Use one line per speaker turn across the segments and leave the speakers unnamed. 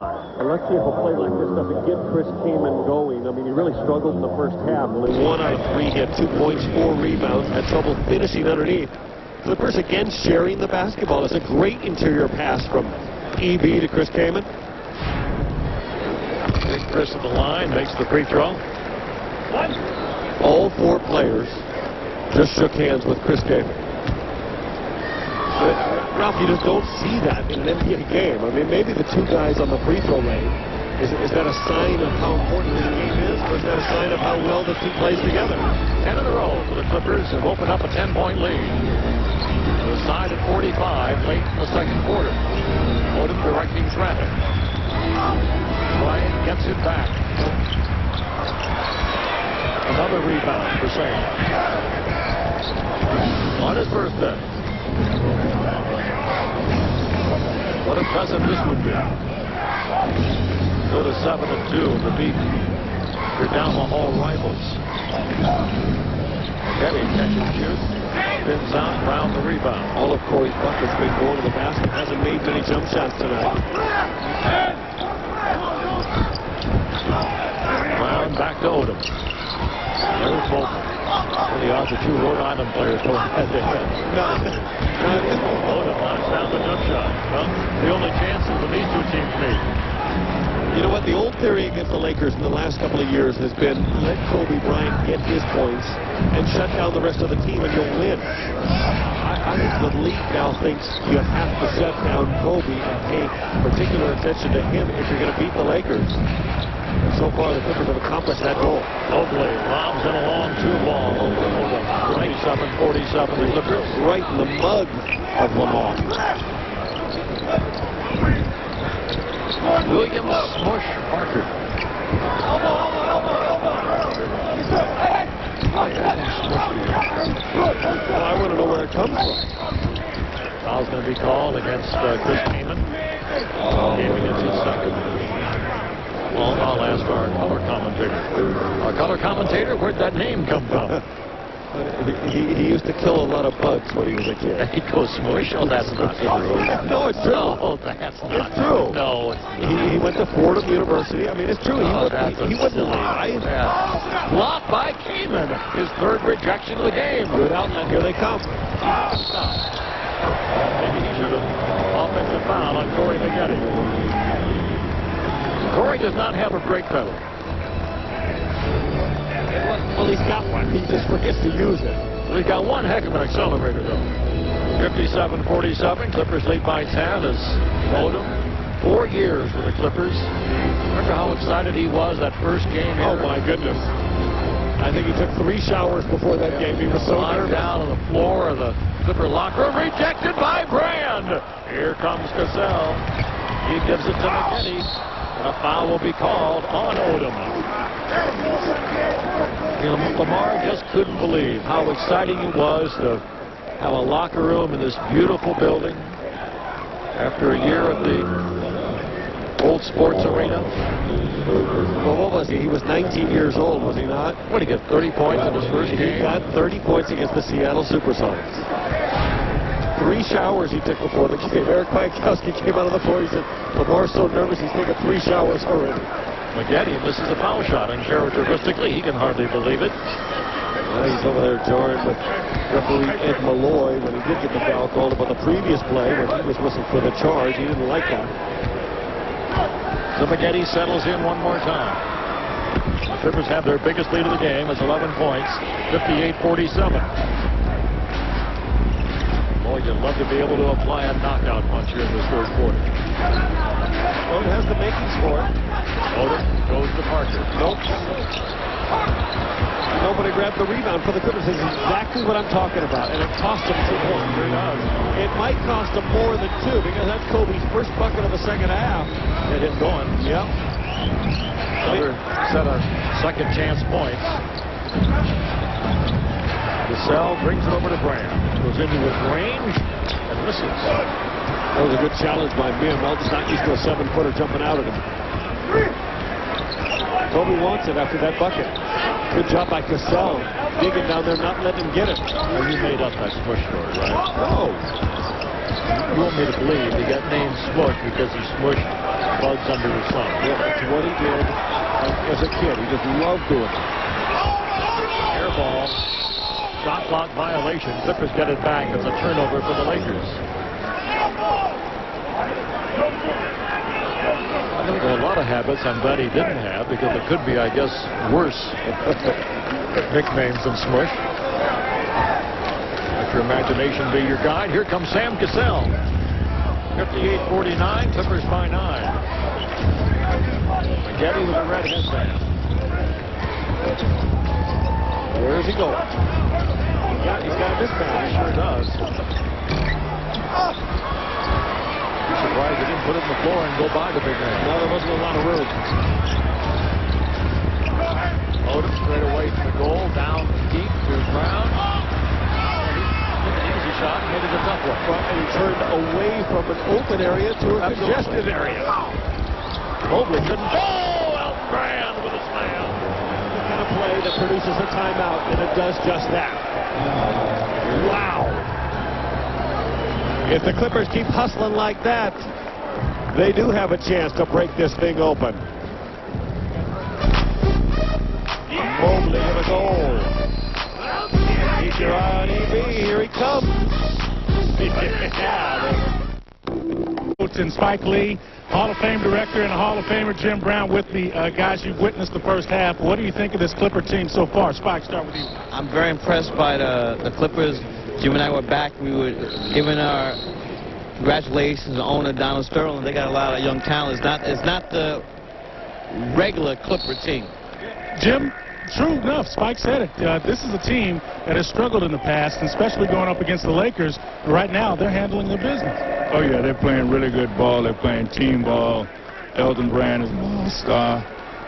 And let's see if a play like this doesn't get Chris Kaman going. I mean, he really struggled in the first half. Only 1 out of 3 hit, 2 points, 4 rebounds, had trouble finishing underneath. Clippers again sharing the basketball. It's a great interior pass from EB to Chris Kaman.
Big Chris at the line, makes the free throw.
All 4 players just shook hands with Chris Kaman. Ralph, you just don't see that in an NBA game. I mean, maybe the 2 guys on the free throw lane, is that a sign of how important this game is, or is that a sign of how well the 2 plays together?
10 in a row for the Clippers have opened up a 10-point lead. The side at 45 late in the second quarter. Odom directing traffic. Bryant gets it back. Another rebound for Sam. On his birthday. What a present this would be. Go to 7-2 to beat your down the hall rivals. Getty catch and shoot. Spins out, round the rebound.
All of Corey's buckets been going to the basket. Hasn't made many jump shots tonight.
Brown back to Odom. There's Bolton. The odds of 2 Rhode Island players going head-to-head. Odom knocks down the jump shot. Well, the only chances of these 2 teams meet.
You know what? The old theory against the Lakers in the last couple of years has been let Kobe Bryant get his points and shut down the rest of the team and you'll win. I think the league now thinks you have to shut down Kobe and pay particular attention to him if you're going to beat the Lakers. And so far, the Clippers have accomplished that goal.
Oakley lobs in a long 2-ball. 27-47. The Clippers
right in the mug of Lamar.
Williams, Smush, Parker.
Well, I want to know where it comes from.
Foul's going to be called against Chris Kaman. Kaman gets his second. Well, I'll ask our color commentator. Our color commentator, where'd that name come from?
He used to kill a lot of bugs when he was a kid.
He goes Smush? Oh, that's not true.
No, it's true.
No, that's not
true.
No, it's
he went to Fordham University. I mean, it's true. He wouldn't lie.
Yeah. Blocked by Kaman. His 3rd rejection of the game.
Good outlet. Here they come.
Maybe he should have offensive foul on Corey Maggette. Corey does not have a brake pedal.
Well, he's got one. He just forgets to use it.
Well, he's got one heck of an accelerator, though. 57-47. Clippers lead by 10 as Odom. 4 years for the Clippers. Remember how excited he was that first game here?
Oh, my goodness. I think he took 3 showers before that game. He was so nervous.
Down on the floor of the Clipper locker room. Rejected by Brand. Here comes Cassell. He gives it to Maggette. A foul will be called on Odom. Lamar just couldn't believe how exciting it was to have a locker room in this beautiful building after a year at the old sports arena.
Well, what was he? He was 19 years old, was he not?
What did he get, 30 points in his first game?
He got 30 points against the Seattle Supersonics. 3 showers he took before the game. Eric Kwiatkowski came out of the floor. He said, Lamar's so nervous he's taken 3 showers already.
Maggette misses a foul shot, and characteristically, he can hardly believe it.
He's over there jarring with referee Ed Malloy when he did get the foul called about the previous play when he was whistled for the charge. He didn't like that.
So Maggette settles in one more time. The Clippers have their biggest lead of the game. It's 11 points, 58-47. Boy, you'd love to be able to apply a knockout punch here in this 3rd quarter.
Well, it has the makings for it.
Odom goes to Parker.
Nope. Nobody grabbed the rebound for the Clippers. This is exactly what I'm talking about. And it cost them 2 points. It might cost them more than 2 because that's Kobe's first bucket of the second half.
Get him going.
Yep.
Another set of second chance points. Cassell brings it over to Brand. Goes into his range and misses.
That was a good challenge by Bim. Well, just not used to a 7-footer jumping out at him. Kobe wants it after that bucket. Good job by Cassell. Digging down there, not letting him get it.
Well, you made up that push story, right?
No.
You want me to believe he got named Smush because he smushed bugs under his thumb.
Yeah, that's what he did as a kid. He just loved doing it.
Air ball. Shot clock violation. Clippers get it back. It's a turnover for the Lakers. I think there are a lot of habits I'm glad he didn't have because it could be, I guess, worse nicknames than Smush. Let your imagination be your guide. Here comes Sam Cassell. 58-49, Clippers by 9. McGetty with a red headband.
Where is he going? Yeah, he's got a mismatch.
He sure does. You're surprised they didn't put it on the floor and go by the big man.
No, there wasn't a lot of room.
Odom straight away from the goal, down deep to Brown. Easy shot, made it a tough one.
And he turned away from an open area to a congested area.
Mobley couldn't. Oh, Elton Brand with a slam.
The kind of play that produces a timeout, and it does just that. Wow. If the Clippers keep hustling like that, they do have a chance to break this thing open. Mobley with a goal. Keep your eye on EB. Here he comes.
And Spike Lee, Hall of Fame director, and a Hall of Famer Jim Brown with the guys you've witnessed the first half. What do you think of this Clipper team so far? Spike, start with you.
I'm very impressed by the Clippers. Jim and I were back. We were giving our congratulations to the owner, Donald Sterling. They got a lot of young talent. It's not the regular Clipper team.
Jim, true enough, Spike said it. This is a team that has struggled in the past, and especially going up against the Lakers. Right now, they're handling their business.
Oh, yeah, they're playing really good ball. They're playing team ball. Elton Brand is an all-star.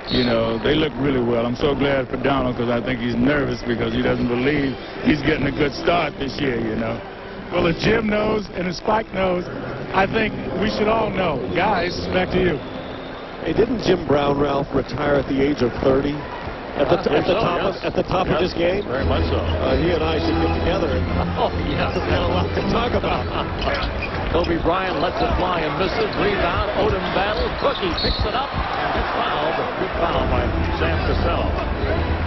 You know, they look really well. I'm so glad for Donald because I think he's nervous because he doesn't believe he's getting a good start this year, you know.
Well, if Jim knows and if Spike knows, I think we should all know. Guys, back to you.
Hey, didn't Jim Brown, Ralph, retire at the age of 30? At the top of this game?
Very much so.
He and I should get together.
Oh, yes.
We've got a lot to talk about.
Kobe Bryant lets it fly and misses. Rebound. Odom battles. Cookie picks it up and gets fouled. Good foul by Sam Cassell.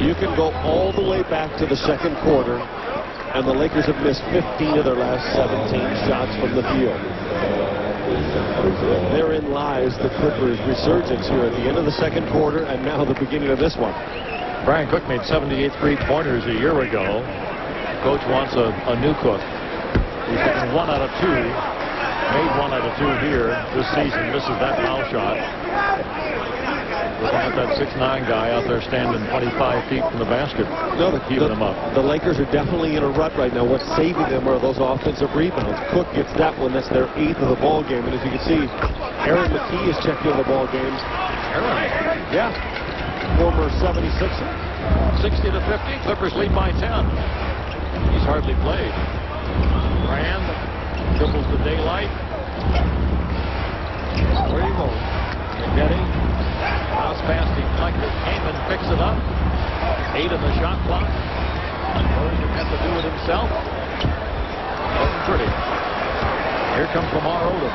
You can go all the way back to the second quarter, and the Lakers have missed 15 of their last 17 shots from the field. Therein lies the Clippers' resurgence here at the end of the second quarter and now the beginning of this one.
Brian Cook made 78 three-pointers a year ago. Coach wants a new Cook. He's taken 1 out of 2. Made 1 out of 2 here this season. Misses that foul shot. Looking at that 6'9" guy out there standing 25 feet from the basket.
No,
keeping them up.
The Lakers are definitely in a rut right now. What's saving them are those offensive rebounds. Cook gets that one. That's their 8th of the ball game. And as you can see, Aaron McKee is checked into the ball game.
Aaron?
Yeah. Former 76er.
60-50. Clippers lead by 10. He's hardly played. Brand dribbles the daylight. Where do you go? Getting. Bounce pass deflected. Heyman picks it up. 8 on the shot clock. Rosen had to do it himself. Wasn't pretty. Here comes Lamar Odom.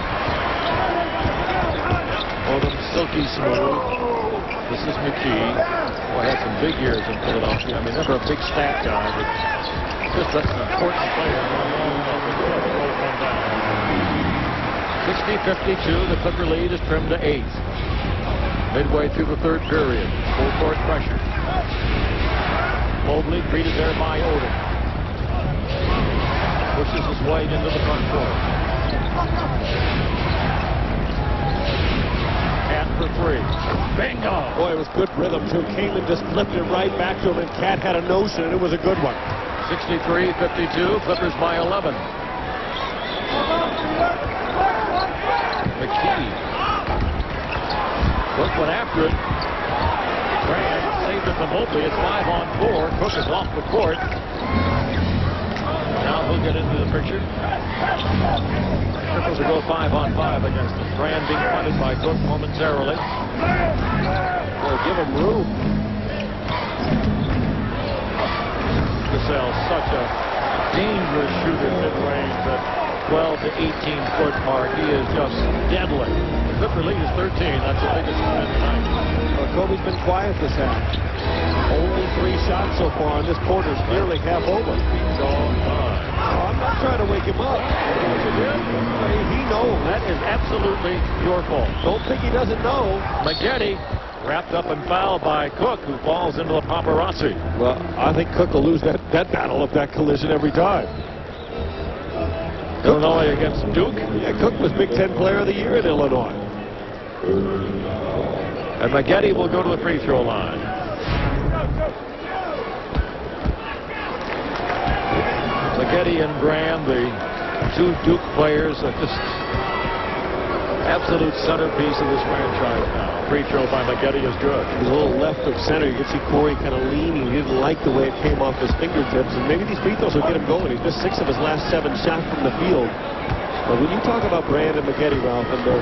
Odom silky smooth. This is McKee. Boy, had some big years in Philadelphia. I mean, never a big stat guy, but just that's an important player. 60-52. The Clipper lead is trimmed to 8. Midway through the third period. Full court pressure. Mobley greeted there by Odom. Pushes his way into the front court. Cat for 3. Bingo!
Boy, it was good rhythm, too. Kaman just flipped it right back to him, and Cat had a notion, and it was a good one.
63-52. Clippers by 11. McKee. Cook went after it. Brand saved it to Mobley. It's 5-on-4. Cook is off the court. Now he'll get into the picture. Clippers will go 5-on-5 against him. Brand being punted by Cook momentarily.
Well, give him room.
Cassell, such a dangerous shooter mid-range that 12 to 18-foot mark. He is just deadly. The Clipper lead is 13. That's the biggest win tonight.
Well, Kobe's been quiet this half. Only 3 shots so far on this quarter. It's nearly half over. I'm not trying to wake him up. He knows.
That is absolutely your fault.
Don't think he doesn't know.
Maggette wrapped up and fouled by Cook, who falls into the paparazzi.
Well, I think Cook will lose that battle of that collision every time.
Illinois against Duke.
Yeah, Cook was Big Ten Player of the Year in Illinois.
And Maggette will go to the free throw line. Maggette and Graham, the 2 Duke players, are just absolute centerpiece of this franchise now. Free throw by Maggette is good.
He's a little left of center. You can see Corey kind of leaning. He didn't like the way it came off his fingertips. And maybe these free throws will get him going. He's missed 6 of his last 7 shots from the field. But when you talk about Brand and Maggette, Ralph, and their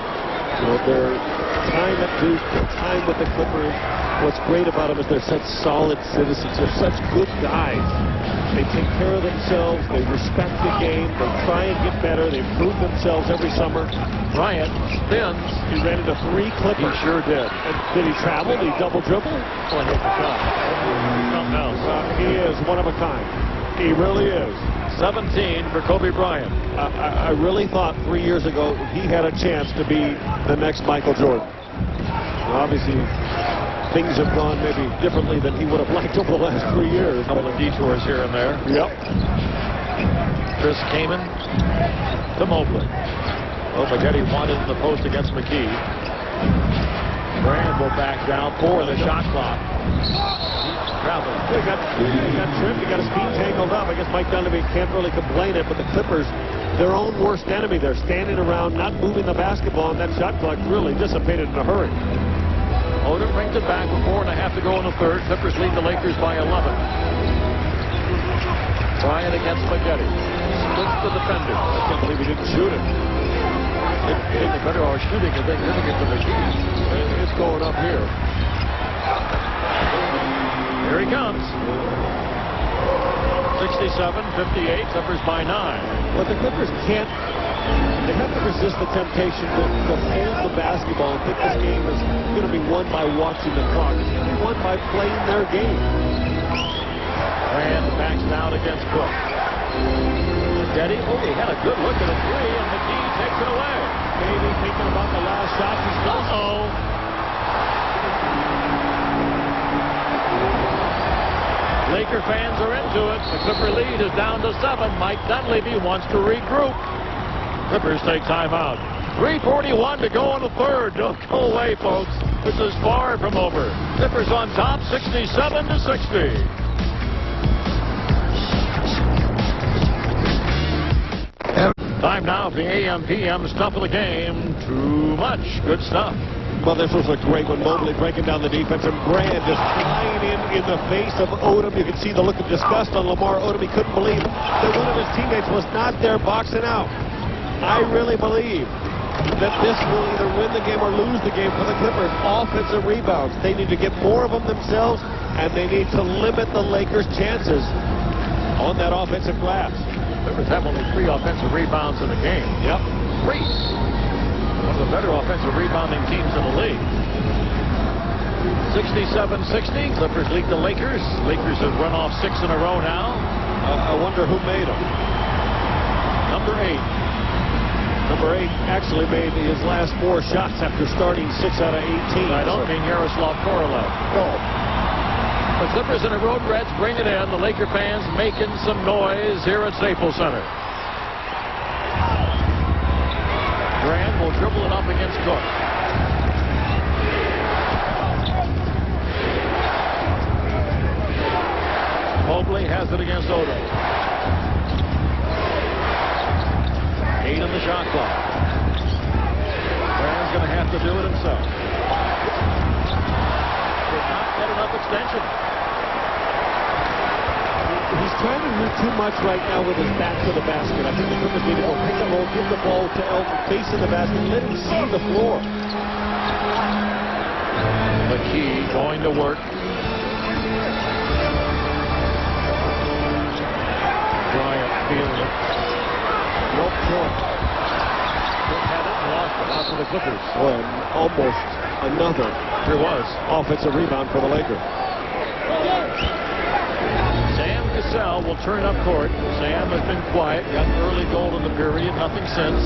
time at Duke, their time with the Clippers, what's great about them is they're such solid citizens. They're such good guys. They take care of themselves. They respect the game. They try and get better. They improve themselves every summer.
Bryant spins.
He ran into 3 Clippers.
He sure did.
And did he travel? Did he double dribble?
Oh, he hit the shot. Something else.
He is one of a kind. He really is.
17 for Kobe Bryant.
I really thought 3 years ago he had a chance to be the next Michael Jordan. Well, obviously, things have gone maybe differently than he would have liked over the last 3 years.
A couple of detours here and there.
Yep.
Chris Kaman to Mobley. Oh, Maggette wanted in the post against McKee. Brand will back down for the shot clock. Traveling.
He got tripped. He got his feet tangled up. I guess Mike Dunleavy can't really complain it, but the Clippers, their own worst enemy. They're standing around, not moving the basketball, and that shot clock really dissipated in a hurry.
Odom brings it back with 4.5 to go in the third. Clippers lead the Lakers by 11. Bryant against Maggette. Splits the defender.
I can't believe he didn't shoot it.
The better are shooting if they can get to McKee.
It's going up here.
Here he comes. 67-58. Clippers by 9.
But the Clippers can't. They have to resist the temptation to hold the basketball and think this game is going to be won by watching the clock. It's going to be won by playing their game.
Brand backs down against Cook. Maggette, he had a good look at a 3, and McKee takes it away.
Maybe thinking about the last shot.
Laker fans are into it. The Clipper lead is down to 7. Mike Dunleavy wants to regroup. Clippers take timeout. 3:41 to go in the third. Don't go away, folks. This is far from over. Clippers on top, 67-60. Time now for the AM/PM stuff of the game. Too much good stuff.
Well, this was a great one. Mobley breaking down the defense, and Brand just flying in the face of Odom. You can see the look of disgust on Lamar Odom. He couldn't believe that one of his teammates was not there boxing out. I really believe that this will either win the game or lose the game for the Clippers. Offensive rebounds. They need to get more of them themselves, and they need to limit the Lakers' chances on that offensive glass.
Clippers have only 3 offensive rebounds in the game.
Yep.
3. One of the better offensive rebounding teams in the league. 67-60. Clippers lead the Lakers. Lakers have run off 6 in a row now.
I wonder who made them.
Number 8.
Number 8 actually made his last 4 shots after starting 6 out of 18.
I don't mean Yaroslav Korolev.
No.
The Clippers in a road reds bring it in. The Laker fans making some noise here at Staples Center. Grant will dribble it up against Cook. Mobley has it against Odom. 8 on the shot clock. Grant's going to have to do it himself. Did not get enough extension.
He's trying to do too much right now with his back to the basket. I think the Clippers need to go pick the ball, give the ball to Elton, facing the basket, let him see the floor.
McKee going to work. Bryant feeling it. Nope.
point.
Cook had it and lost it out for the Clippers.
Well, almost another
There was.
offensive rebound for the Lakers.
Sam Cassell will turn up court. Sam has been quiet. Got an early goal in the period. Nothing since.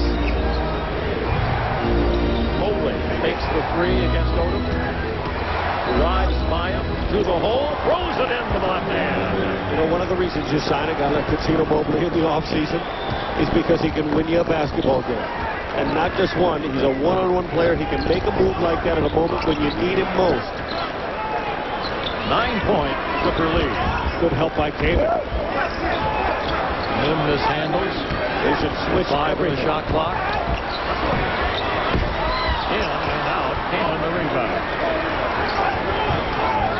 Mobley makes the three against Odom. Drives by him to the hole. Throws it into the left hand.
You know, one of the reasons you sign a guy like Cuttino Mobley in the offseason is because he can win you a basketball game. And not just one. He's a one-on-one player. He can make a move like that at a moment when you need him most.
9-point Clipper lead.
Good help by Kamen.
Lim mishandles.
They should switch
5 on
every
the shot clock. In and out. Kamen the rebound.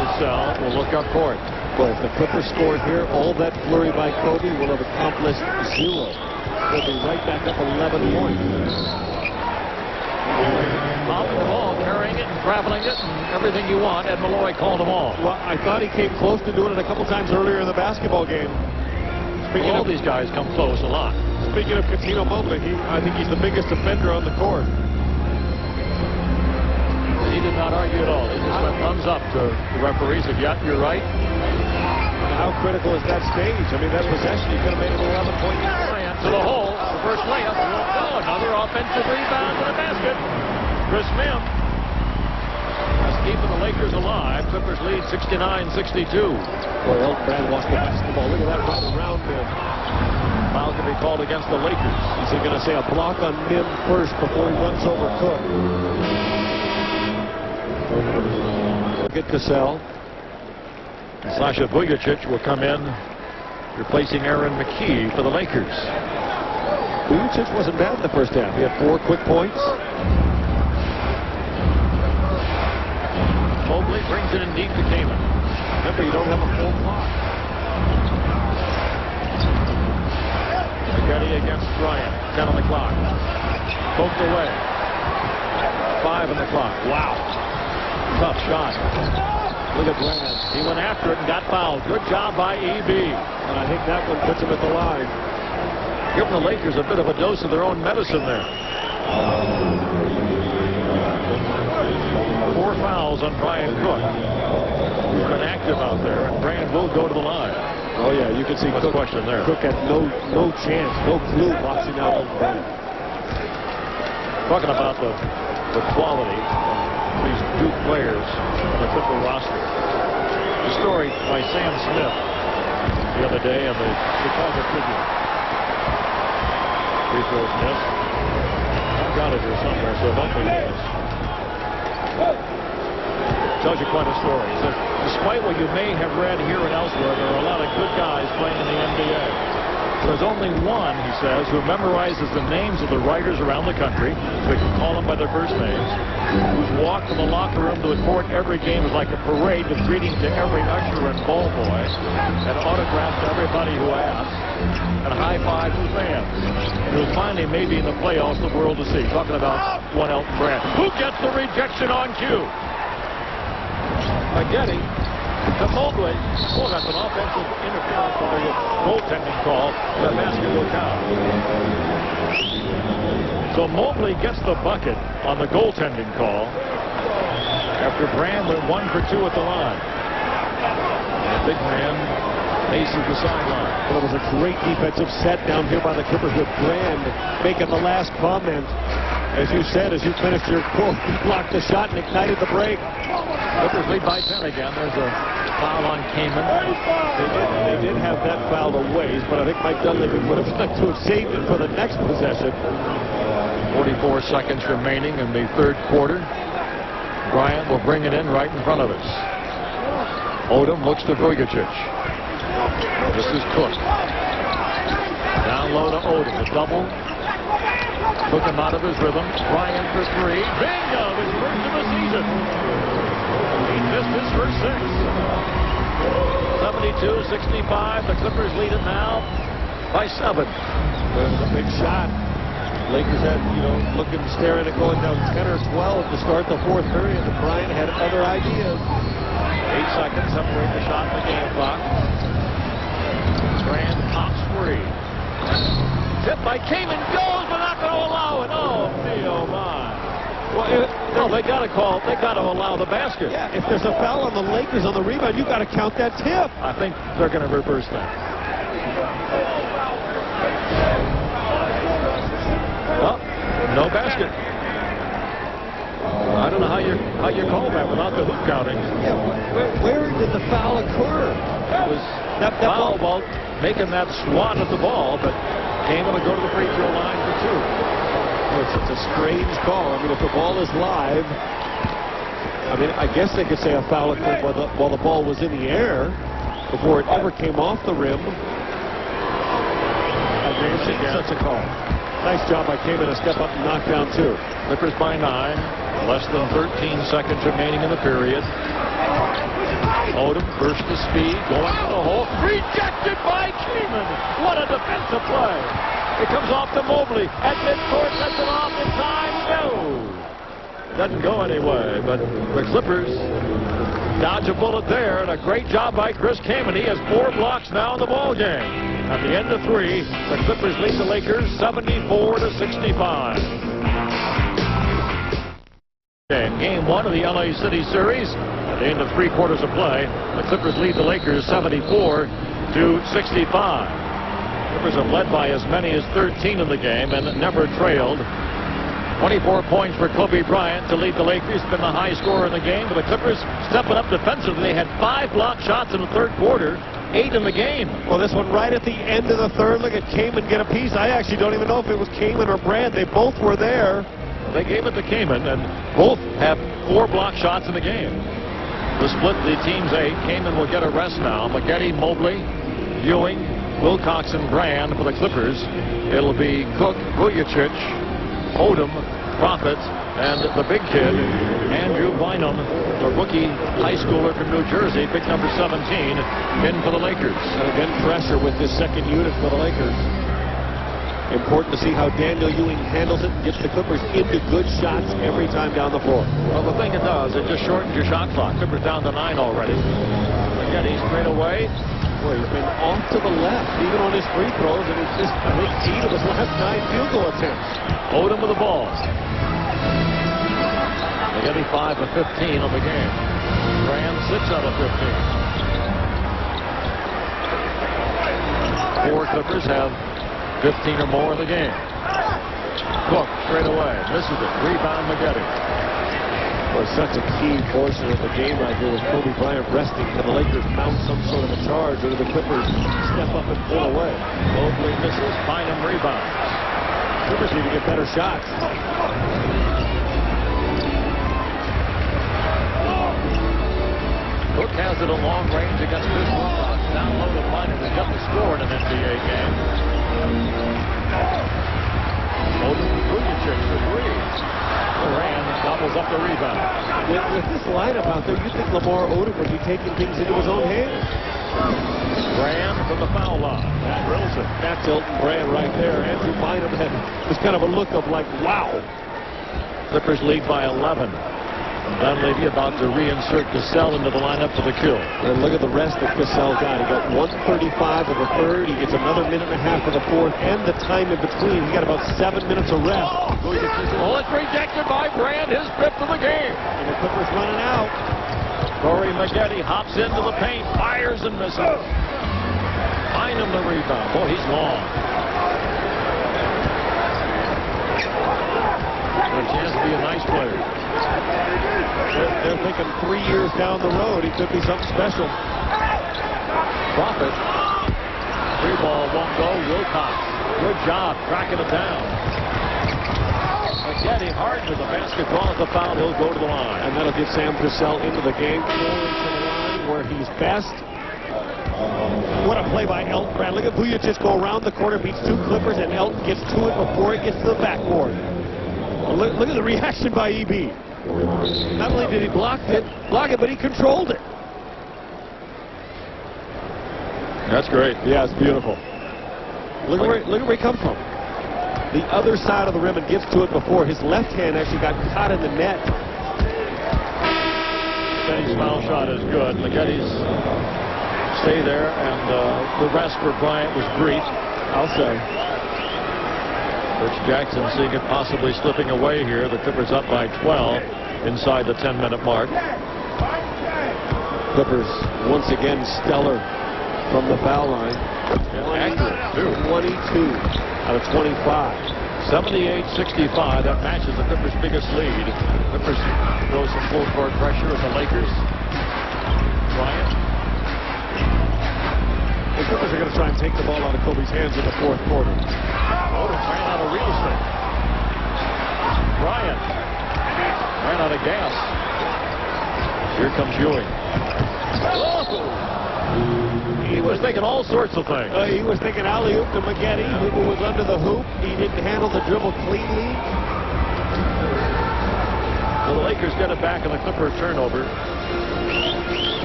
Cassell will look up court.
Well, if the Clippers score here, all that flurry by Kobe will have accomplished 0. They'll be right back up 11 points.
Following the ball, carrying it and traveling it and everything you want. Ed Malloy called them all.
Well, I thought he came close to doing it a couple times earlier in the basketball game. Speaking
All
of
these guys come close a lot.
Speaking of Cuttino Mobley, I think he's the biggest defender on the court.
He did not argue at all. He just went thumbs up to the referee. Said, yeah, you're right.
How critical is that stage? I mean, that possession, you could have made it 11-point.
Bryant to the hole. The first layup. Won't go. Another offensive rebound to the basket. Chris Mihm is keeping the Lakers alive. Clippers lead 69-62.
Boy, Elton Brand lost the basketball. Look at that run around him.
Foul can be called against the Lakers.
Is he going to say a block on Mihm first before he runs over Cook? Look at Cassell.
Sasha Vujacic will come in, replacing Aaron McKee for the Lakers.
Vujacic wasn't bad in the first half. He had 4 quick points.
Mobley brings it in deep to Kamen.
Remember, you don't have a full clock.
Spaghetti against Bryant. 10 on the clock. Poked away. 5 on the clock. Wow. Tough shot. Look at Brand. He went after it and got fouled. Good job by E.B.
And I think that one puts him at the line.
Giving the Lakers a bit of a dose of their own medicine there. 4 fouls on Brian Cook. He's been active out there, and Brand will go to the line.
Oh, yeah, you can see
What's the question there?
Cook had no chance, no clue boxing out on Brand.
Talking about the quality of these Duke players on the Clipper roster. The story by Sam Smith the other day in the Chicago Tribune. Free throws missed. I've got it here somewhere, so hopefully it is. Tells you quite a story. He says, despite what you may have read here and elsewhere, there are a lot of good guys playing in the NBA. There's only one, he says, who memorizes the names of the writers around the country, so we can call them by their first names, whose walk from the locker room to the court every game is like a parade with greetings to every usher and ball boy, and autographs to everybody who asks, and high fives to fans. And who's finally maybe in the playoffs the world to see. Talking about one Elton Brand. Who gets the rejection on cue? Spaghetti to Mobley. Oh, that's an offensive interference for the goaltending call. The basket will count. So Mobley gets the bucket on the goaltending call after Brand went 1 for 2 at the line. And the big man faces the sideline.
Well, it was a great defensive set down here by the Clippers with Brand making the last comment. As you said, as you finished your quote, he blocked the shot and ignited the break.
Clippers lead by 10 again. There's a foul on Kamen.
They did have that foul a ways, but I think Mike Dunleavy would have liked to have saved it for the next possession.
44 seconds remaining in the third quarter. Bryant will bring it in right in front of us. Odom looks to Vujacic. This is Cook. Down low to Odom. A double. Took him out of his rhythm. Bryant for 3. Bingo! His first of the season. He missed his first 6. 72-65. The Clippers lead it now by 7.
A big shot. Lakers had, looking, staring at going down 10 or 12 to start the fourth period. And Bryant had other ideas.
8 seconds separate the shot in the game clock. Brand pops free. Tip by Kamen goes, but not going to allow it. Oh, me, oh, my. Well, they got to call. They got to allow the basket.
Yeah, if there's a foul on the Lakers on the rebound, you got to count that tip.
I think they're going to reverse that. Oh, no basket. I don't know how you call that without the hoop counting.
Yeah, where did the foul occur?
It was that foul ball making that swat at the ball, but Kamen will go to the free throw line for 2.
Oh, it's such a strange call. I mean, if the ball is live, I mean, I guess they could say a foul occurred while the ball was in the air before it ever came off the rim. I've never seen such a call. Nice job by Kamen to step up and knock down 2.
Clippers by 9. Less than 13 seconds remaining in the period. Odom burst the speed, going to the hole. Rejected by Kamen. What a defensive play. It comes off to Mobley. At midcourt, lets it off in time. No. Doesn't go anyway, but the Clippers dodge a bullet there, and a great job by Chris Kamen. He has 4 blocks now in the ball game. At the end of 3, the Clippers lead the Lakers 74-65. Game 1 of the LA City series. At the end of 3 quarters of play, the Clippers lead the Lakers 74-65. Clippers have led by as many as 13 in the game and never trailed. 24 points for Kobe Bryant to lead the Lakers. Been the high scorer in the game, but the Clippers stepping up defensively. They had 5 block shots in the 3rd quarter, 8 in the game.
Well, this one right at the end of the 3rd. Look at Kamen get a piece. I actually don't even know if it was Kamen or Brand. They both were there.
They gave it to Kamen, and both have 4 block shots in the game. The split, the team's 8. Kamen will get a rest now. McGetty, Mobley, Ewing, Wilcox, and Brand for the Clippers. It'll be Cook, Vujacic, Odom, Prophet, and the big kid, Andrew Bynum, the rookie high schooler from New Jersey, pick number 17, in for the Lakers.
And again, pressure with this second unit for the Lakers. Important to see how Daniel Ewing handles it, gets the Clippers into good shots every time down the floor.
Well, the thing it does, it just shortens your shot clock. Clippers down to 9 already. McGetty straight away.
Boy, he's been off to the left, even on his free throws, and he's just, I think, key to his last 9 field goal attempts.
Odom with the ball. McGetty 5 of 15 on the game. Graham 6 out of 15. 4 Clippers have 15 or more in the game. Cook straight away. Misses it. Rebound McGetty.
Well, such a key portion of the game right here with Kobe Bryant resting. Can the Lakers mount some sort of a charge, or do the Clippers step up and pull away?
Mobley misses. Bynum rebounds.
Clippers need to get better shots.
Cook has it a long range against Chris Wilcox. Down low to Bynum. He's got the score in an NBA game. Odom Vujacic for 3. Moran gobbles up the rebound.
With this lineup out there, you think Lamar Odom would be taking things into his own hands.
Brand from the foul line. That drills it.
That's Elton Brand right there. Andrew Bynum had this kind of a look of like, wow.
Clippers lead by 11. Dunleavy about to reinsert Cassell into the lineup for the kill.
And look at the rest that Cassell got. He got 1:35 of the 3rd. He gets another minute and a half of the 4th, and the time in between. He got about 7 minutes of rest.
Oh, it's rejected by Brand. His 5th of the game.
And the Clippers running out.
Corey McGetty hops into the paint, fires and misses. Bynum the rebound. Boy, he's long. A chance to be a nice player.
They're thinking 3 years down the road, he could be something special.
Prophet. 3 ball, won't go. Wilcox. Good job tracking it down. McGetty hard with the basket, draws the foul. He'll go to the line.
And that'll get Sam Cassell into the game. Into the line where he's best. What a play by Elton Brand. Look at Vujacic go around the corner, beats 2 Clippers, and Elton gets to it before it gets to the backboard. Look at the reaction by EB. Not only did he block it, but he controlled it.
That's great.
Yeah, it's beautiful. Look at where he comes from. The other side of the rim and gets to it before his left hand actually got caught in the net.
McGetty's foul shot is good. McGetty's stay there, and the rest for Bryant was brief.
I'll say.
Rich Jackson seeing it possibly slipping away here. The Clippers up by 12 inside the 10-minute mark.
Clippers once again stellar from the foul line.
Accurate, too.
22 out of 25.
78-65. That matches the Clippers' biggest lead. Clippers throw some full court pressure at the Lakers. Bryant.
The Clippers are going to try and take the ball out of Kobe's hands in the fourth quarter.
Oden ran out of real estate. Bryant ran out of gas. Here comes Ewing. He was thinking all sorts of things.
He was thinking alley-oop to Maggette, who was under the hoop. He didn't handle the dribble cleanly.
So the Lakers get it back in the Clipper turnover.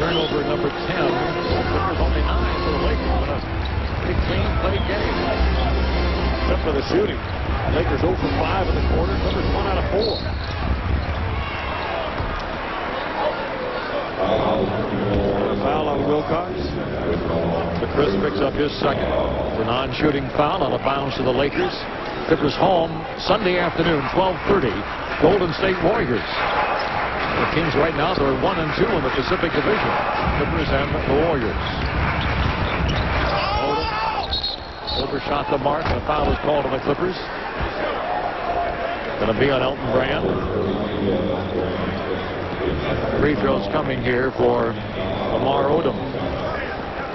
Turnover number 10. Clippers only 9 for the Lakers. But a pretty clean play game.
Except for the shooting. Lakers 0 for 5 in the quarter. Clippers 1 out of 4. Foul on Wilcox.
Chris picks up his second. The non-shooting foul on a bounce to the Lakers. Clippers home Sunday afternoon, 12:30. Golden State Warriors. The Kings right now, they're 1-2 in the Pacific Division. Clippers and the Warriors. Oden overshot the mark, and a foul is called on the Clippers. Going to be on Elton Brand. Free throws coming here for Lamar Odom.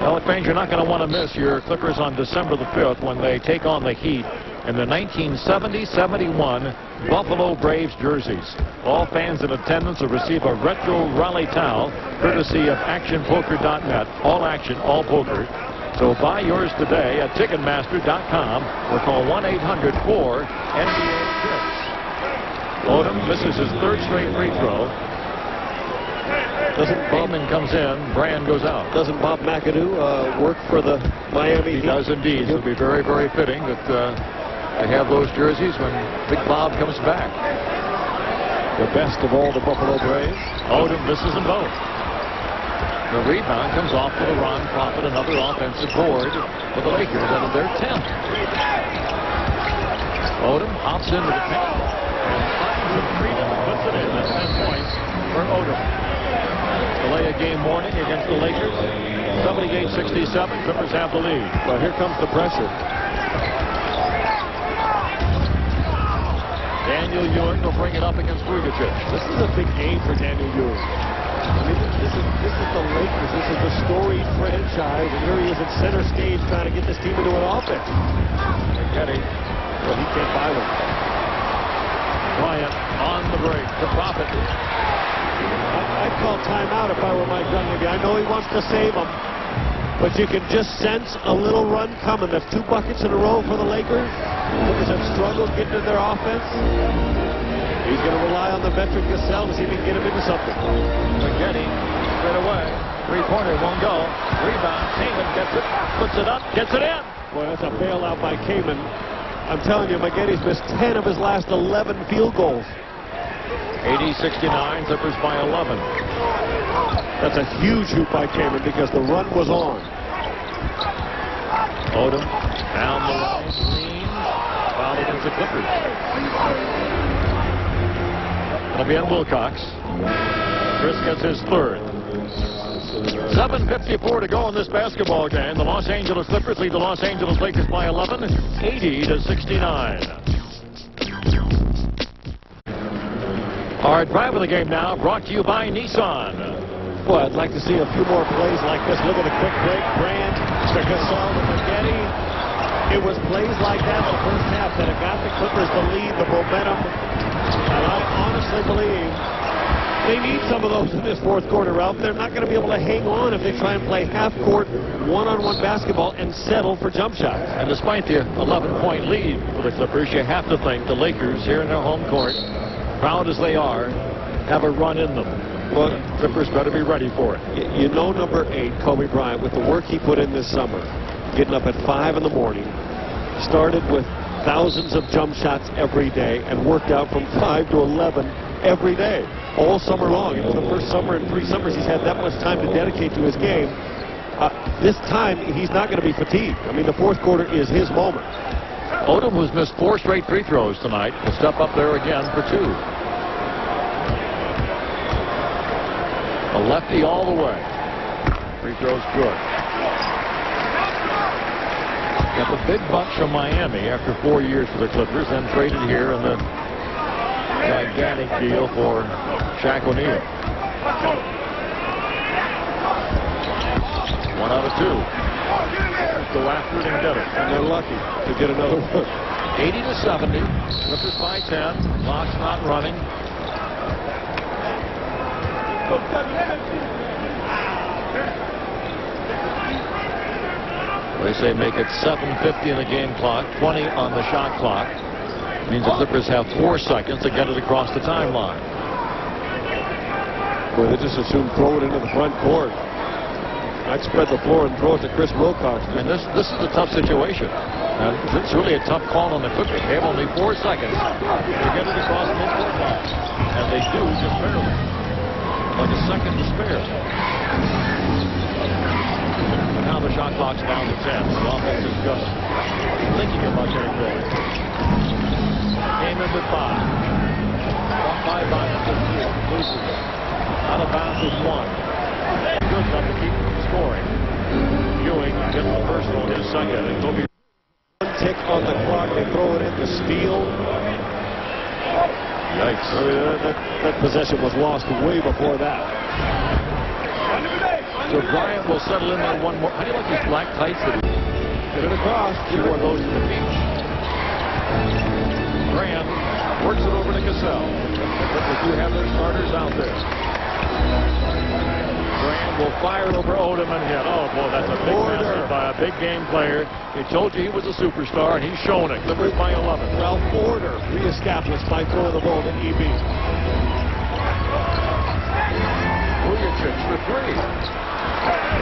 Well, fans, you're not going to want to miss your Clippers on December the 5th when they take on the Heat in the 1970-71 Buffalo Braves jerseys. All fans in attendance will receive a retro rally towel courtesy of actionpoker.net. All action, all poker. So buy yours today at Ticketmaster.com or call 1-800-4-NBA-TIPS. Odom misses his third straight free throw. Bowman comes in, Brand goes out.
Doesn't Bob McAdoo work for the Miami Heat?
He does indeed. It will be very, very fitting that they have those jerseys when Big Bob comes back.
The best of all the Buffalo Braves.
Odom misses them both. The rebound comes off for the Ron Profit, another offensive board for the Lakers out of their 10th. Odom hops into the paint and finds the freedom and puts it in. That's 10 points for Odom. Delay a game warning against the Lakers. 78-67. Clippers have the lead.
Well, here comes the pressure.
Daniel Ewing will bring it up against Vujacic.
This is a big game for Daniel Ewing. I mean, this is the Lakers. This is the storied franchise, and here he is at center stage trying to get this team into an offense.
Maggette.
Well, he can't buy them.
Bryant on the break. The Profit.
I'd call timeout if I were Mike Dunleavy. I know he wants to save them, but you can just sense a little run coming. That's 2 buckets in a row for the Lakers. Lakers have struggled getting to their offense. He's going to rely on the veteran Gasol to see if he can get him into something.
Maggette straight away. Three-pointer won't go. Rebound. Kaman gets it. Puts it up. Gets it in.
Boy, that's a bailout by Kaman. I'm telling you, Maggette's missed 10 of his last 11 field goals.
80-69, Clippers by 11.
That's a huge hoop by Kaman because the run was on.
Odom down the line, leans, foul against the Clippers. It'll be on Wilcox. Chris gets his third. 7:54 to go in this basketball game. The Los Angeles Clippers lead the Los Angeles Lakers by 11, 80-69. Our drive of the game now brought to you by Nissan.
Well, I'd like to see a few more plays like this. Look at the quick break. Brand to Gasol to Maggette. It was plays like that in the first half that have got the Clippers the lead, the momentum. And I honestly believe they need some of those in this fourth quarter, Ralph. They're not going to be able to hang on if they try and play half-court, one-on-one basketball and settle for jump shots.
And despite the 11-point lead for the Clippers, you have to think the Lakers here in their home court, proud as they are, have a run in them. Well, Clippers better be ready for it.
You know, number 8, Kobe Bryant, with the work he put in this summer, getting up at 5 in the morning, started with thousands of jump shots every day and worked out from 5 to 11 every day, all summer long. It was the first summer in 3 summers he's had that much time to dedicate to his game. This time, he's not going to be fatigued. I mean, the fourth quarter is his moment.
Odom, who's missed 4 straight free throws tonight, will step up there again for 2. A lefty all the way. Free throw's good. Got the big bunch from Miami after 4 years for the Clippers, then traded here in the gigantic deal for Shaq O'Neal. 1 out of 2. Go after it and get it.
And they're lucky to get another one.
80-70. Clippers by 10. Clock's not running. They say make it 7:50 in the game clock, 20 on the shot clock. Means the Clippers have 4 seconds to get it across the timeline.
Boy, they just assume throw it into the front court. I'd spread the floor and throw it to Chris Wilcox.
I mean, this is a tough situation. It's really a tough call on the Clippers. They have only 4 seconds to get it across the midcourt line. And they do just barely. Like a second to spare. Now the shot clock's down to 10. The offense is just thinking about getting going. Came in with 5. Up by 5. Loses it. Out of bounds with 1. Good enough to keep from scoring. Ewing gets the first on his second. And Kobe.
1 tick on the clock. They throw it in to steal.
Yikes.
That possession was lost way before that.
So Bryant will settle in there one more. How do you like these black tights that
Get it across.
he wore those to the beach? Graham works it over to Cassell. But they do have their starters out there. Graham will fire it over Odom and hit. Oh, boy, that's a big basket by a big game player. They told you he was a superstar, and he's shown it. Clippers by 11.
Ralph Order reestablished by throwing the ball to EB.
Vujacic for 3.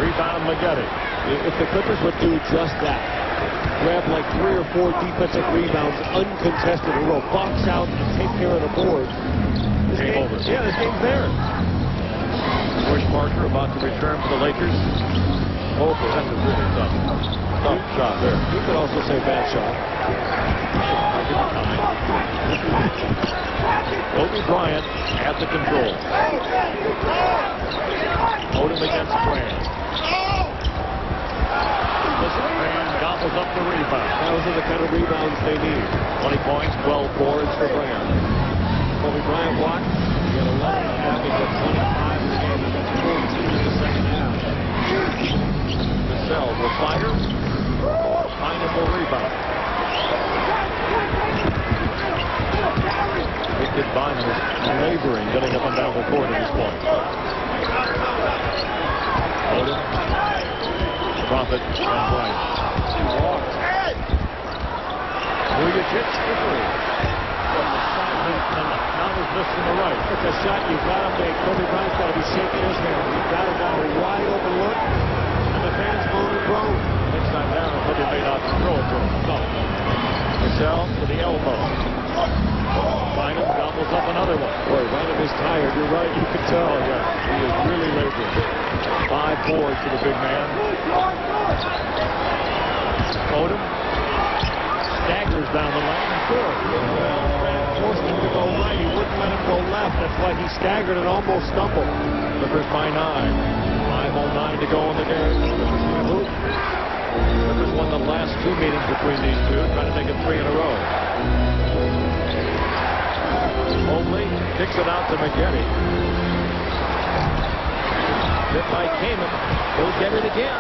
Rebound Maggette.
If the Clippers would do just that, grab like 3 or 4 defensive rebounds uncontested in a row, box out and take care of the board.
Game over.
Yeah, this game's there.
Bush Parker about to return for the Lakers. Oh, that's a really tough shot there.
You could also say bad shot.
Kobe Bryant at the control. Odom against Graham. Graham gobbles up the rebound.
Those are the kind of rebounds they need.
20 points, 12 boards for Graham.
Kobe Bryant blocked. He had 11. He got 25 in the game. He got 14 in the second half.
Cassell will fire. Pineapple rebound. Victor Bynum is laboring, getting up and down the court at this point. Odom, Prophet, and Bryant. Vujacic for 3. Now he's missing the right.
It's a shot you've got to make. Kobe Bryant's got to be shaking his hand. You've got to have a wide open look, and the fans moan and groan.
Next time down, Kobe may not throw it to him. No. Cassell to the elbow. Bynum gobbles up another one.
Boy, Bynum is tired. You're right. You can tell.
Oh, yeah. He is really laboring. 5 boards for the big man. Odom staggers down the lane and scores.
Forced him to go right. He wouldn't let him go left. That's why he staggered and almost stumbled.
Clippers by 9. 5:09 to go in the game. Clippers won the last 2 meetings between these two, trying to make it 3 in a row. Mobley kicks it out to Maggette. Hit by Kaman. He'll get it again.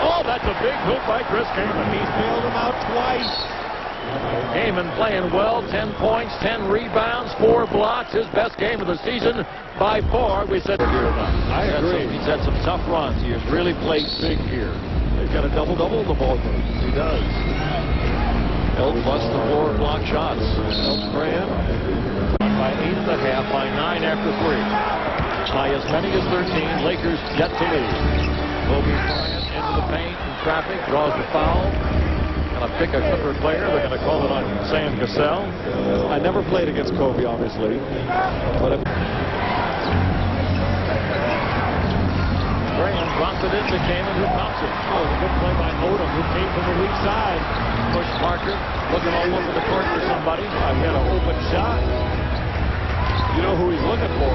Oh, that's a big hoop by Chris Kaman.
He's bailed him out twice.
Kaman playing well. 10 points, 10 rebounds, 4 blocks. His best game of the season by far. We said here tonight.
I agree.
He's had some tough runs. He has really played big here.
He's got a double-double in the ball game.
He does. Held plus the 4 block shots.
Graham.
By 8.5, by 9 after 3. By as many as 13, Lakers yet to lead. Kobe Bryant into the paint in traffic, draws the foul. Going to pick a Clipper player. They're going to call it on Sam Cassell.
I never played against Kobe, obviously. But
Graham drops dump it into Kaman, who pumps it.
Oh, a good play by Odom, who came from the weak side.
Push Parker, looking all over the court for somebody.
I hit an open shot. You know who he's looking for?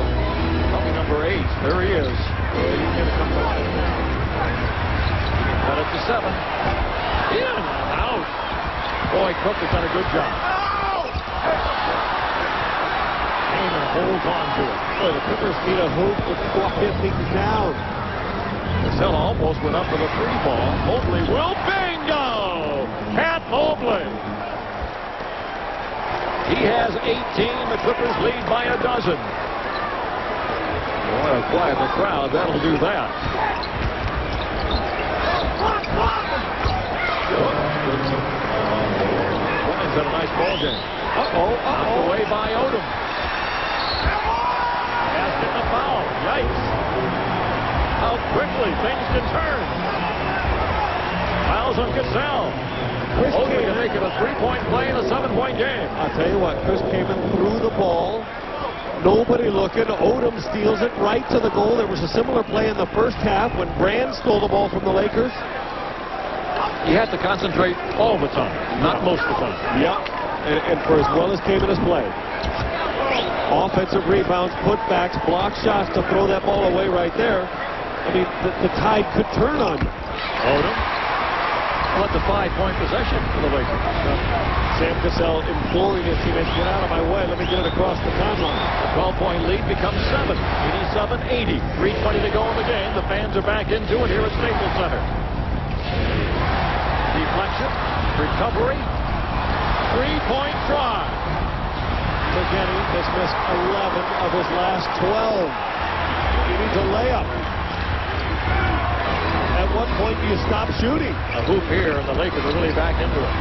Probably number 8. There he is.
He's going to come back.
Cut it to 7. In and out. Boy, Cook has done a good job. Kaman holds on to it.
Boy, the Clippers need a hoop with 4:50 down.
Cassell almost went up for the 3 ball. Mobley will bingo! Pat Mobley. He has 18. The Clippers lead by a dozen. Boy, quiet the crowd. That'll do that. Brian's had a nice ball game. Knocked away by Odom. Asking the foul. Yikes. How quickly things can turn. Fouls on Cassell. Mobley to make it a 3-point play in a 7-point game.
I'll tell you what, Chris Kaman threw the ball. Nobody looking. Odom steals it right to the goal. There was a similar play in the first half when Brand stole the ball from the Lakers.
He had to concentrate all the time, not most of the time.
Yep. And for as well as Kaman has played. Offensive rebounds, putbacks, block shots to throw that ball away right there. I mean, the tide could turn on you.
Odom. What the 5-point possession for the Lakers.
Sam Cassell imploring his teammates, get out of my way, let me get it across the timeline.
The 12-point lead becomes 7. 87-80. 3:20 to go in the game. The fans are back into it here at Staples Center. Deflection, recovery, 3-point try.
McGinney has missed 11 of his last 12. He needs a layup. At what point do you stop shooting?
A hoop here, and the Lakers are really back into it.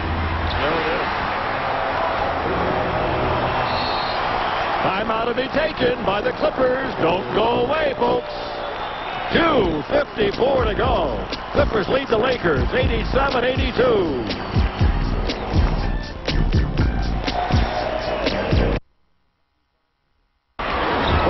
There it is. Timeout to be taken by the Clippers. Don't go away, folks. 2:54 to go. Clippers lead the Lakers, 87-82.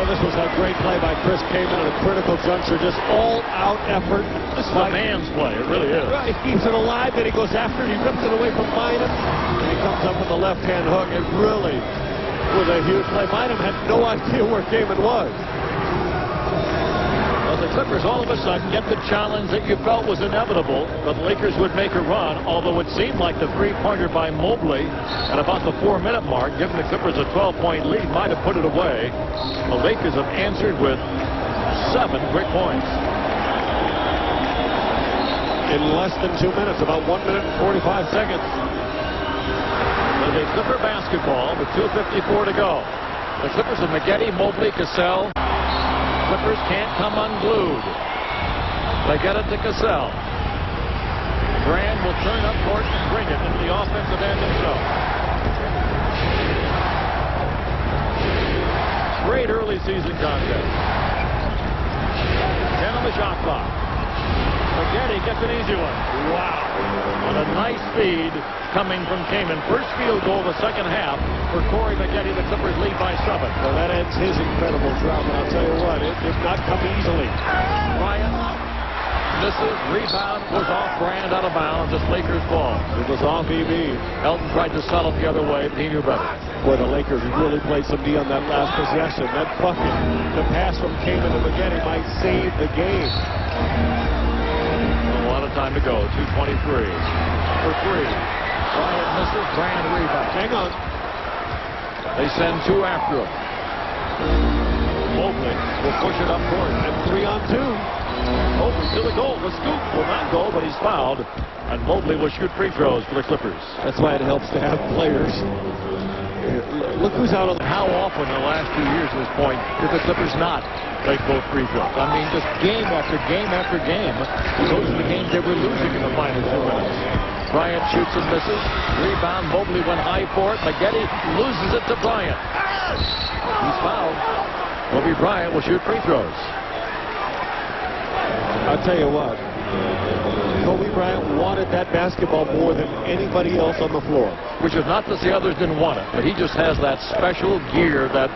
This was a great play by Chris Kaman at a critical juncture. Just all-out effort.
This is a man's play. It really is.
He keeps it alive, then he goes after it. He rips it away from Bynum. And he comes up with the left-hand hook. It really was a huge play. Bynum had no idea where Kaman was.
Well, the Clippers all of a sudden get the challenge that you felt was inevitable, but the Lakers would make a run, although it seemed like the 3-pointer by Mobley at about the 4-minute mark, giving the Clippers a 12-point lead, might have put it away. The Lakers have answered with 7 quick points.
In less than 2 minutes, about 1 minute and 45 seconds.
It'll be Clipper basketball with 2:54 to go. The Clippers of McGinney, Mobley, Cassell. Clippers can't come unglued. They get it to Cassell. Brand will turn up court and bring it into the offensive end himself. Great early season contest. 10 on the shot clock. McGinney gets an easy one. Wow. On a nice feed coming from Kaman. First field goal of the second half for Corey McGinney. The Clippers lead by 7.
Well, that ends his incredible drought, and I'll tell you what, it did not come easily.
Bryant misses, rebound, was off Brand out of bounds. It's Lakers ball.
It was off EB.
Elton tried to settle the other way, but he knew better.
Boy, the Lakers really played some D on that last possession. That bucket, the pass from Kaman to McGinney might save the game.
A lot of time to go. 2:23 for 3. Bryant misses, Brand rebound.
Hang on.
They send 2 after him. Mobley will push it up court.
And 3 on 2.
Mobley to the goal. The scoop will not go, but he's fouled. And Mobley will shoot free throws for the Clippers.
That's why it helps to have players. Look who's out on the...
How often in the last 2 years at this point did the Clippers not take both free throws? I mean, just game after game after game. Those are the games they were losing in the final 2 minutes. Bryant shoots and misses. Rebound. Mobley went high for it. McGinney loses it to Bryant. He's fouled. Kobe Bryant will shoot free throws.
I'll tell you what. Kobe Bryant wanted that basketball more than anybody else on the floor.
Which is not to say others didn't want it, but he just has that special gear, that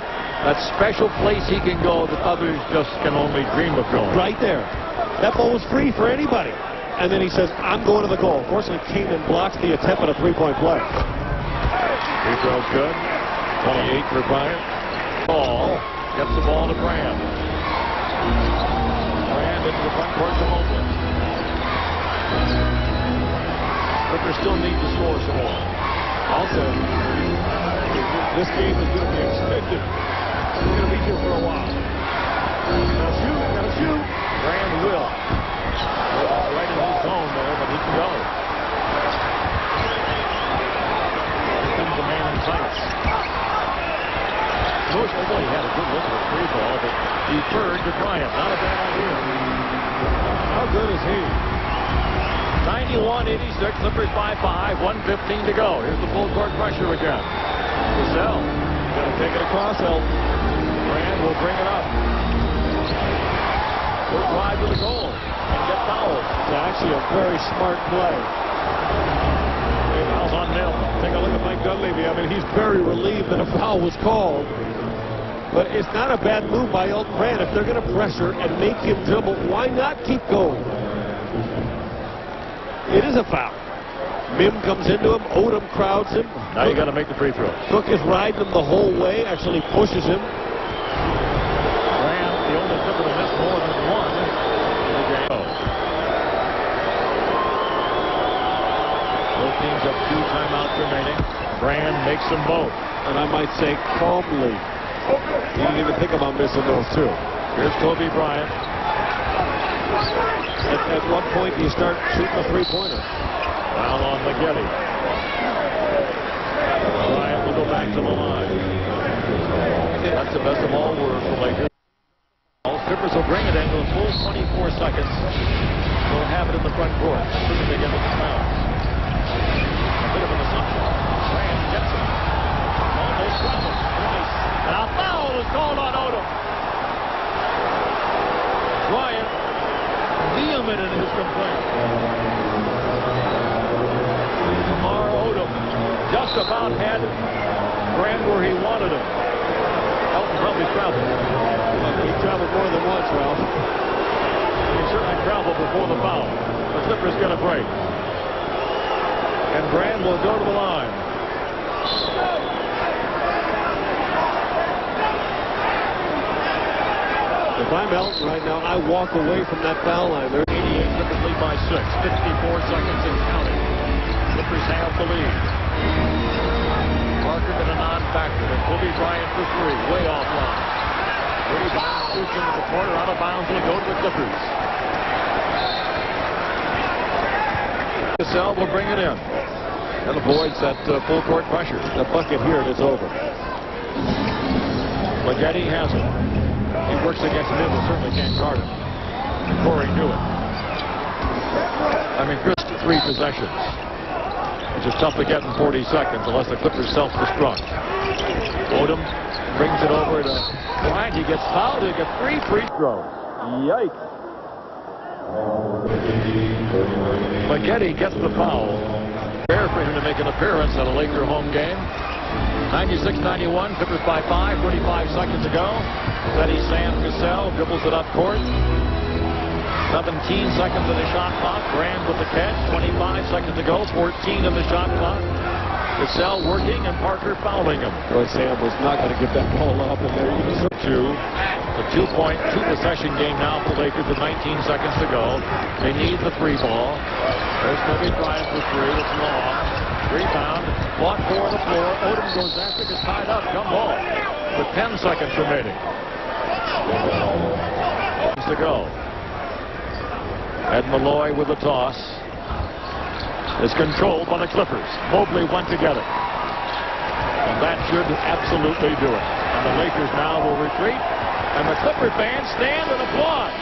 special place he can go that others just can only dream of going.
Right there. That ball was free for anybody. And then he says, I'm going to the goal. Fortunately, Kamen blocks the attempt at a three-point play.
Free throw's good. 28 for Bryant. Ball gets the ball to Brand. Brand into the front court to Mobley. Clippers still need to score some more.
Also, this game is going to be extended. We're going to be here for a while. Gotta shoot, gotta shoot.
Brand will. Right in his zone there, but he can go. Here comes the man in tights. Most nobody had a good look at the free ball, but deferred to Bryant. Not a bad idea.
How good is he?
91-86, Clippers by 5, 1:15 to go. Here's the full court pressure again. Cassell
Gotta take it across, Elton.
Brand will bring it up. Will drive to the goal and get fouled.
It's actually a very smart play.
Fouls on Nell.
Take a look at Mike Dunleavy. I mean, he's very relieved that a foul was called. But it's not a bad move by Elton Brand. If they're going to pressure and make him dribble, why not keep going? It is a foul. Mim comes into him. Odom crowds him.
Now you got to make the free throw.
Cook is riding him the whole way. Actually pushes him.
Brand, the only Clipper to miss more than one in the game. Both teams have 2 timeouts remaining. Brand makes them both.
And I might say calmly. He didn't even think about missing those two.
Here's Kobe Bryant.
At what point do you start shooting a three-pointer?
Foul on Maggette. Bryant will go back to the line. That's the best of all worlds for Lakers. Clippers will bring it into a full 24 seconds. They'll have it in the front court. Looking to get it to foul. A bit of an assumption. Bryant gets it. Almost travels. Twice. And a foul is called on Odom. Bryant vehement in his complaint. Lamar Odom just about had Brand where he wanted him. Elton probably traveled.
He traveled more than once, Ralph.
He certainly traveled before the foul. The Clippers get a break. And Brand will go to the line.
If I'm Elton right now, I walk away from that foul line. They're
88, Clippers lead by 6. 54 seconds and counting. Clippers have the lead. Parker been a non-factor. And Kobe Bryant for 3. Way offline. Rebound. Shoots into the corner. Out of bounds. Will go to the Clippers. Cassell will bring it in. And avoids that full court pressure.
the bucket here, and it's over.
Maggette has it. He works against Mim, but certainly can't guard him. Corey knew it. I mean, Chris, 3 possessions, which is tough to get in 40 seconds unless the Clippers self-destruct. Odom brings it over to Bryant. He gets fouled. He gets 3 free throws. Yikes. Maggette gets the foul. Fair for him to make an appearance at a Laker home game. 96-91, Clippers by 5, 45 seconds to go. Steady Sam Cassell dribbles it up court. 17 seconds of the shot clock. Brand with the catch. 25 seconds to go. 14 of the shot clock. Cassell working and Parker fouling him.
Troy Sam was not going to get that ball up in there.
The 2-point, 2-possession game now for Lakers with 19 seconds to go. They need the 3 ball. There's Kobe Bryant for 3. It's long. Rebound. Fought for the floor. Odom goes after, gets tied up. Jump ball. With 10 seconds remaining. To go. Ed Malloy with the toss. Is controlled by the Clippers. Mobley went to get it. And that should absolutely do it. And the Lakers now will retreat. And the Clipper fans stand and applaud.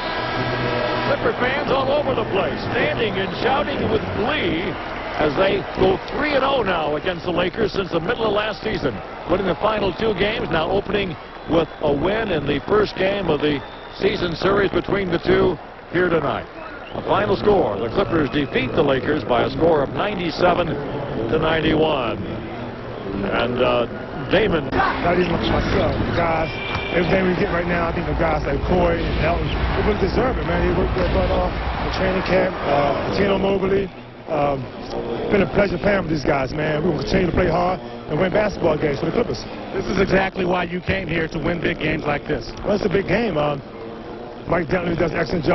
Clipper fans all over the place, standing and shouting with glee as they go 3-0 now against the Lakers since the middle of last season. Winning the final 2 games, now opening with a win in the first game of the season series between the two here tonight. The final score, the Clippers defeat the Lakers by a score of 97-91. And Damon.
Not even myself. The guys, everything we get right now, I think the guys like Corey and Elton, they really deserve it, man. They worked their butt off in training camp. Tino Mobley. It's been a pleasure playing with these guys, man. We will continue to play hard and win basketball games for the Clippers.
This is exactly why you came here, to win big games like this.
Well, it's a big game. Mike D'Antoni does an excellent job.